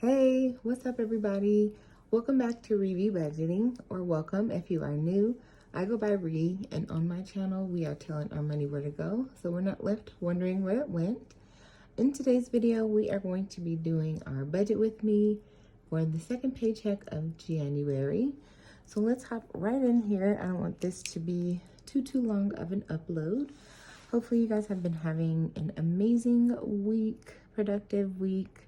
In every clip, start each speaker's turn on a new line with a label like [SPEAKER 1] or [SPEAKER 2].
[SPEAKER 1] Hey, what's up everybody? Welcome back to Review Budgeting, or welcome if you are new. I go by Ree, and on my channel we are telling our money where to go, so we're not left wondering where it went. In today's video, we are going to be doing our budget with me for the second paycheck of January. So let's hop right in here. I don't want this to be too long of an upload. Hopefully you guys have been having an amazing week, productive week.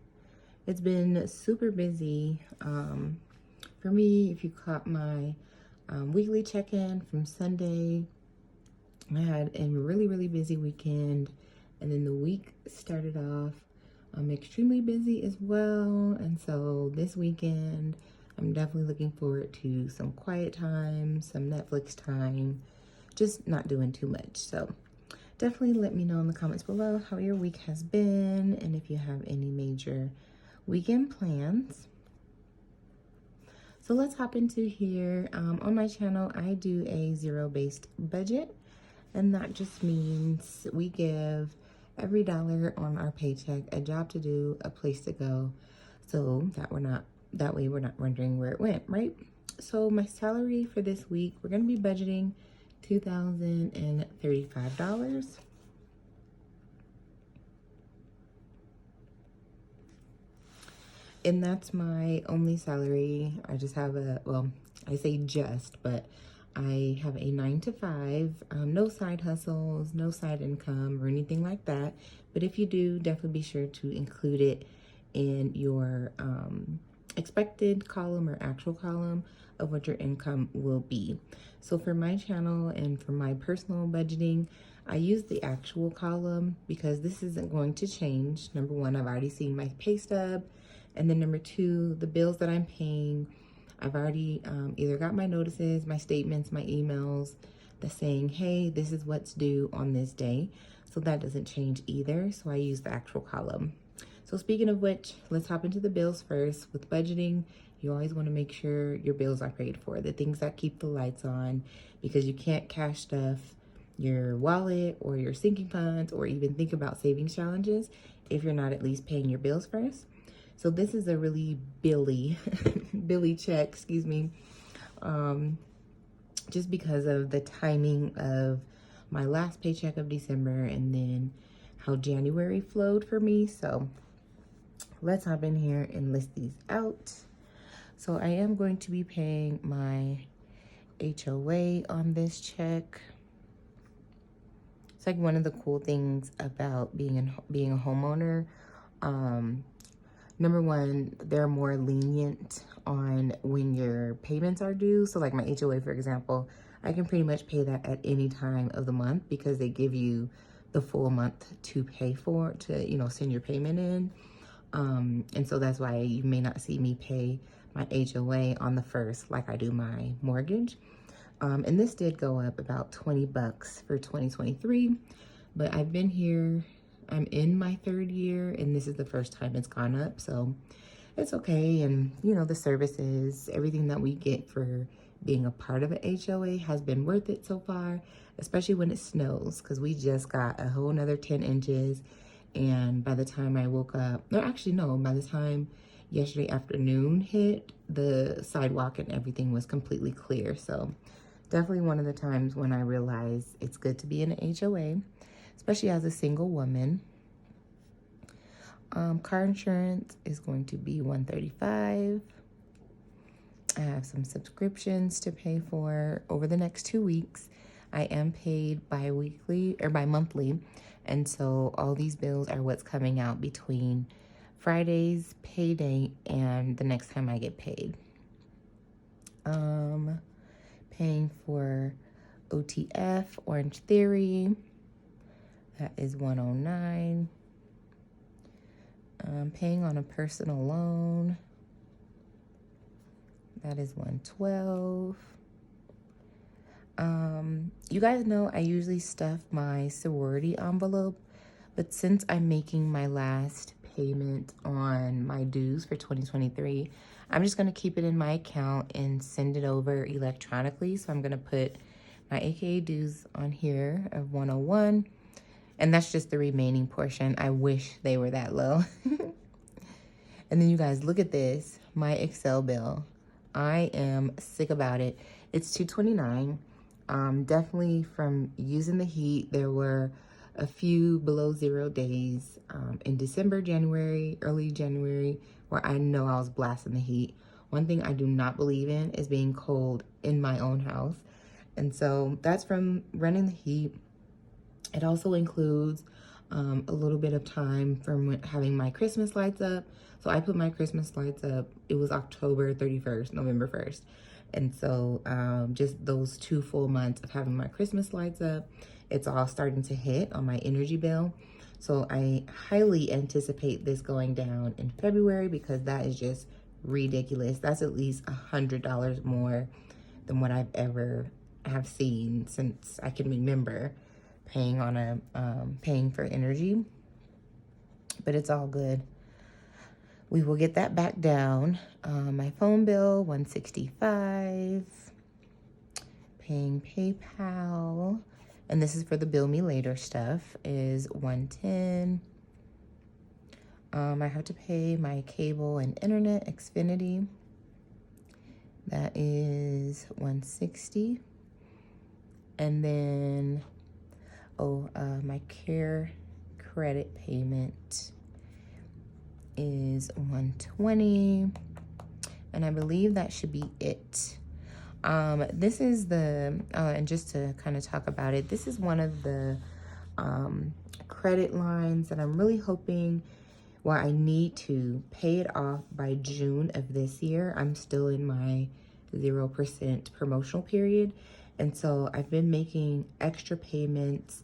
[SPEAKER 1] It's been super busy. For me, if you caught my weekly check-in from Sunday, I had a really busy weekend, and then the week started off extremely busy as well. And so this weekend, I'm definitely looking forward to some quiet time, some Netflix time, just not doing too much. So definitely let me know in the comments below how your week has been and if you have any major weekend plans. So let's hop into here. On my channel, I do a zero-based budget, and that just means we give every dollar on our paycheck a job to do, a place to go, so that way we're not wondering where it went, right? So my salary for this week, we're going to be budgeting $2,035. And that's my only salary. I just have I say just, but I have a 9-to-5, no side hustles, no side income or anything like that. But if you do, definitely be sure to include it in your expected column or actual column of what your income will be. So for my channel and for my personal budgeting, I use the actual column because this isn't going to change. Number one, I've already seen my pay stub. And then number two, the bills that I'm paying, I've already either got my notices, my statements, my emails that's saying, hey, this is what's due on this day. So that doesn't change either. So I use the actual column. So speaking of which, let's hop into the bills first. With budgeting, you always want to make sure your bills are paid for, the things that keep the lights on, because you can't cash stuff, your wallet or your sinking funds, or even think about savings challenges if you're not at least paying your bills first. So this is a really Billy check, excuse me, just because of the timing of my last paycheck of December and then how January flowed for me. So let's hop in here and list these out. So I am going to be paying my HOA on this check. It's like one of the cool things about being a homeowner. Number one, they're more lenient on when your payments are due. So like my HOA, for example, I can pretty much pay that at any time of the month because they give you the full month to pay for, to, send your payment in. And so that's why you may not see me pay my HOA on the 1st like I do my mortgage. And this did go up about $20 for 2023, but I've been here, I'm in my 3rd year, and this is the first time it's gone up, so it's okay. And the services, everything that we get for being a part of an HOA has been worth it so far, especially when it snows, because we just got a whole nother 10 inches. And by the time I woke up, no, actually no, by the time yesterday afternoon hit, the sidewalk and everything was completely clear. So definitely one of the times when I realized it's good to be in an HOA, especially as a single woman. Car insurance is going to be $135. I have some subscriptions to pay for over the next 2 weeks. I am paid bi-weekly or bi-monthly, and so all these bills are what's coming out between Friday's payday and the next time I get paid. Paying for OTF, Orange Theory, that is $109. Paying on a personal loan, that is $112. You guys know I usually stuff my sorority envelope, but since I'm making my last payment on my dues for 2023, I'm just going to keep it in my account and send it over electronically. So I'm going to put my AKA dues on here of 101, and that's just the remaining portion. I wish they were that low. And then you guys, look at this, my Excel bill. I am sick about it. It's $229. Definitely from using the heat, there were a few below 0 days in December, January, early January, where I know I was blasting the heat. One thing I do not believe in is being cold in my own house. And so that's from running the heat. It also includes a little bit of time from having my Christmas lights up. So I put my Christmas lights up, it was October 31st, November 1st. And so just those 2 full months of having my Christmas lights up, it's all starting to hit on my energy bill. So I highly anticipate this going down in February because that is just ridiculous. That's at least $100 more than what I've ever have seen since I can remember paying on a paying for energy. But it's all good. We will get that back down. My phone bill, $165. Paying PayPal, and this is for the bill me later stuff, is $110. I have to pay my cable and internet, Xfinity. That is $160. And then, my care credit payment is $120. And I believe that should be it. This is the, and just to kind of talk about it, this is one of the credit lines that I'm really hoping, well, I need to pay it off by June of this year. I'm still in my 0% promotional period. And so I've been making extra payments,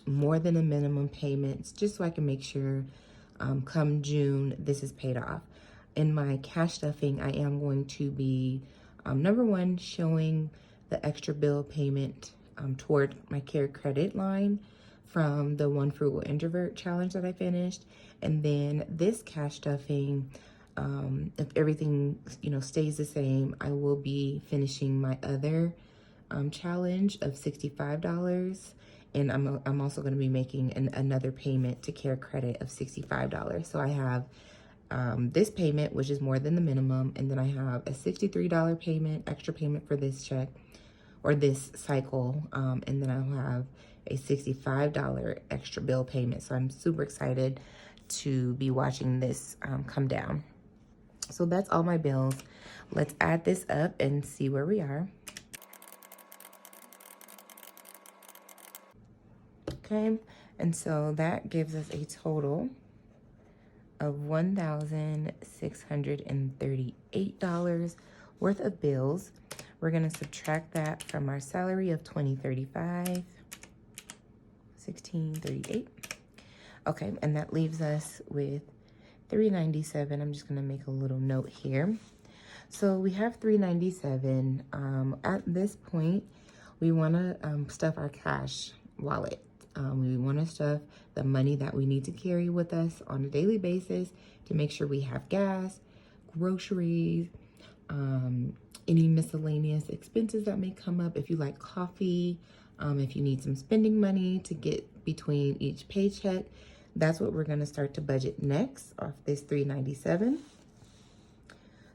[SPEAKER 1] more than the minimum payments, just so I can make sure come June, this is paid off. In my cash stuffing, I am going to be, number one, showing the extra bill payment toward my care credit line from the One Frugal Introvert challenge that I finished. And then this cash stuffing, if everything, stays the same, I will be finishing my other challenge of $65. And I'm also going to be making another payment to care credit of $65. So I have this payment, which is more than the minimum, and then I have a $63 payment, extra payment for this check or this cycle, and then I'll have a $65 extra bill payment. So I'm super excited to be watching this come down. So that's all my bills. Let's add this up and see where we are. Okay, and so that gives us a total of $1,638 worth of bills. We're gonna subtract that from our salary of $20.35, $16.38. Okay, and that leaves us with $397. I'm just gonna make a little note here. So we have $397. At this point, we wanna stuff our cash wallet. We want to stuff the money that we need to carry with us on a daily basis to make sure we have gas, groceries, any miscellaneous expenses that may come up. If you like coffee, if you need some spending money to get between each paycheck, that's what we're going to start to budget next off this $397.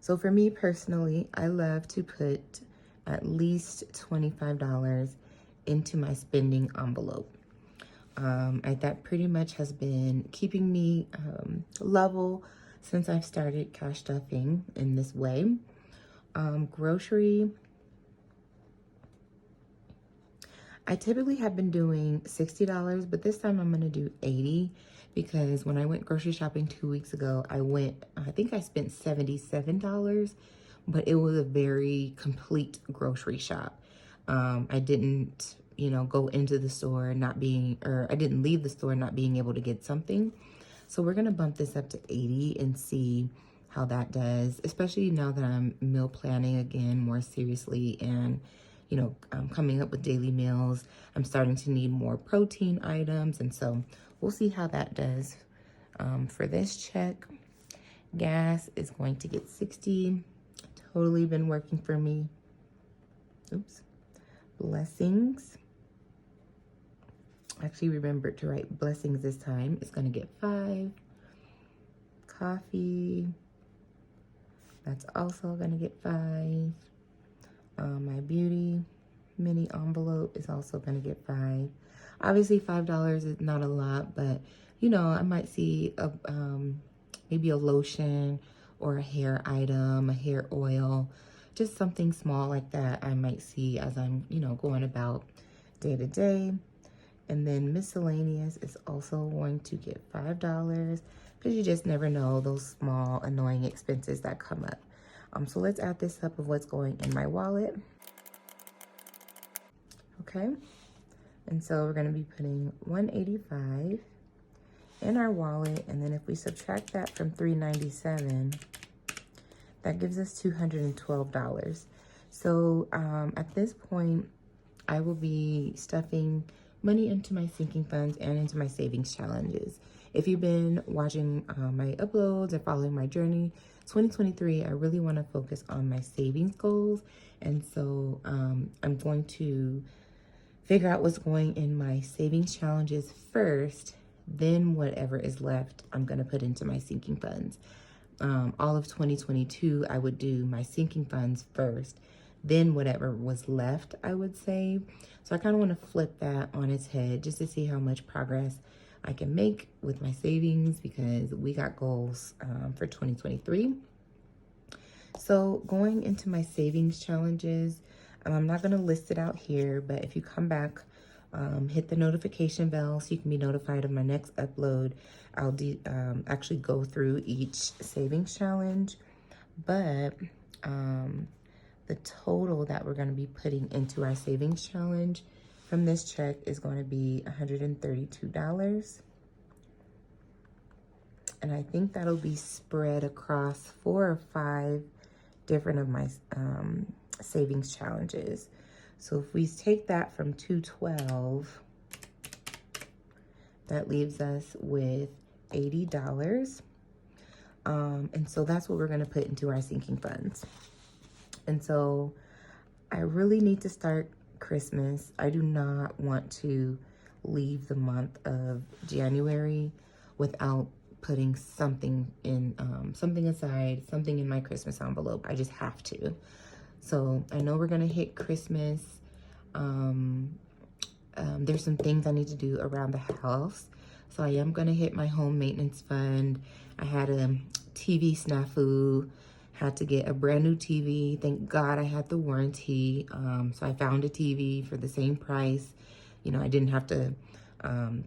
[SPEAKER 1] So for me personally, I love to put at least $25 into my spending envelope. That pretty much has been keeping me level since I've started cash stuffing in this way. Grocery, I typically have been doing $60, but this time I'm gonna do $80 because when I went grocery shopping 2 weeks ago, I think I spent $77, but it was a very complete grocery shop. I didn't go into the store I didn't leave the store not being able to get something. So we're gonna bump this up to $80 and see how that does, especially now that I'm meal planning again more seriously and I'm coming up with daily meals. I'm starting to need more protein items, and so we'll see how that does. For this check, gas is going to get $60. Totally been working for me. Oops. Blessings. Actually remembered to write blessings this time. It's going to get $5. coffee, that's also gonna get 5. My beauty mini envelope is also gonna get 5. Obviously $5 is not a lot, but you know, I might see a maybe a lotion or a hair item, a hair oil, just something small like that I might see as I'm, you know, going about day to day. And then miscellaneous is also going to get $5 because you just never know those small annoying expenses that come up. So let's add this up of what's going in my wallet. Okay, and so we're going to be putting $185 in our wallet, and then if we subtract that from $397, that gives us $212. So at this point, I will be stuffing money into my sinking funds and into my savings challenges. If you've been watching my uploads or following my journey, 2023, I really want to focus on my savings goals. And so I'm going to figure out what's going in my savings challenges first, then whatever is left, I'm going to put into my sinking funds. All of 2022, I would do my sinking funds first, then whatever was left, I would save. So I kind of want to flip that on its head just to see how much progress I can make with my savings, because we got goals for 2023. So going into my savings challenges, I'm not going to list it out here, but if you come back, hit the notification bell so you can be notified of my next upload. I'll actually go through each savings challenge, but the total that we're going to be putting into our savings challenge from this check is going to be $132. And I think that'll be spread across 4 or 5 different of my savings challenges. So if we take that from $212, that leaves us with $80. And so that's what we're going to put into our sinking funds. And so I really need to start Christmas. I do not want to leave the month of January without putting something in, something aside, something in my Christmas envelope. I just have to. So I know we're gonna hit Christmas. There's some things I need to do around the house. So I am gonna hit my home maintenance fund. I had a TV snafu, had to get a brand new TV. Thank God I had the warranty. So I found a TV for the same price. You know, I didn't have to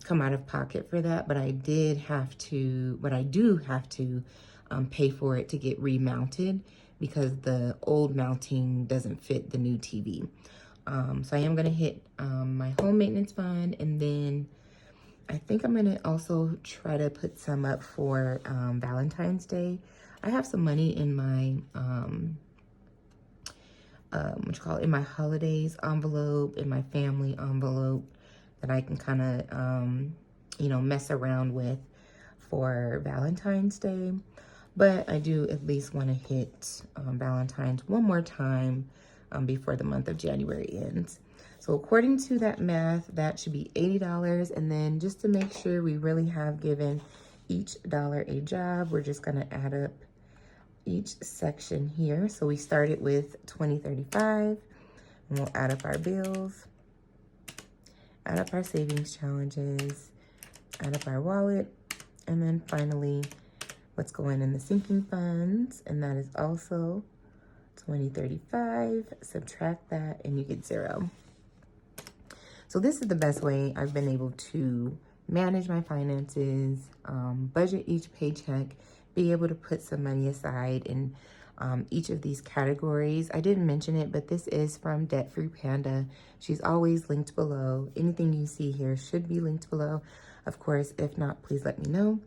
[SPEAKER 1] come out of pocket for that, but I do have to pay for it to get remounted because the old mounting doesn't fit the new TV. So I am gonna hit my home maintenance fund, and then I think I'm gonna also try to put some up for Valentine's Day. I have some money in my in my holidays envelope, in my family envelope, that I can kind of you know, mess around with for Valentine's Day. But I do at least want to hit Valentine's one more time before the month of January ends. So according to that math, that should be $80. And then just to make sure we really have given each dollar a job, we're just going to add up each section here. So we started with $20.35, and we'll add up our bills, add up our savings challenges, add up our wallet, and then finally what's going in the sinking funds, and that is also $20.35. Subtract that and you get 0. So this is the best way I've been able to manage my finances, budget each paycheck, be able to put some money aside in each of these categories. I didn't mention it, but this is from DebtFreePanda. She's always linked below. Anything you see here should be linked below. Of course, if not, please let me know.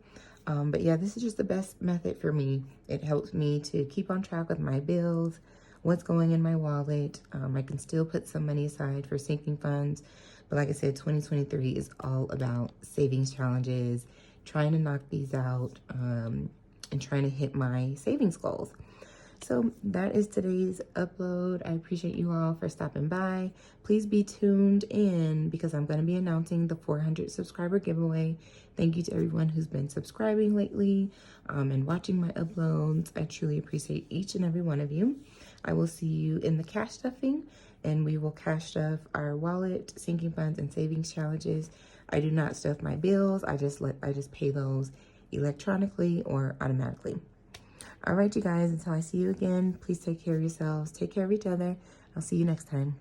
[SPEAKER 1] But yeah, this is just the best method for me. It helps me to keep on track with my bills, what's going in my wallet. I can still put some money aside for sinking funds. But like I said, 2023 is all about savings challenges, trying to knock these out, and trying to hit my savings goals. So that is today's upload. I appreciate you all for stopping by. Please be tuned in because I'm going to be announcing the 400 subscriber giveaway. Thank you to everyone who's been subscribing lately and watching my uploads. I truly appreciate each and every one of you. I will see you in the cash stuffing, and we will cash stuff our wallet, sinking funds, and savings challenges. I do not stuff my bills. I just pay those electronically or automatically. All right, you guys, until I see you again, please take care of yourselves. Take care of each other. I'll see you next time.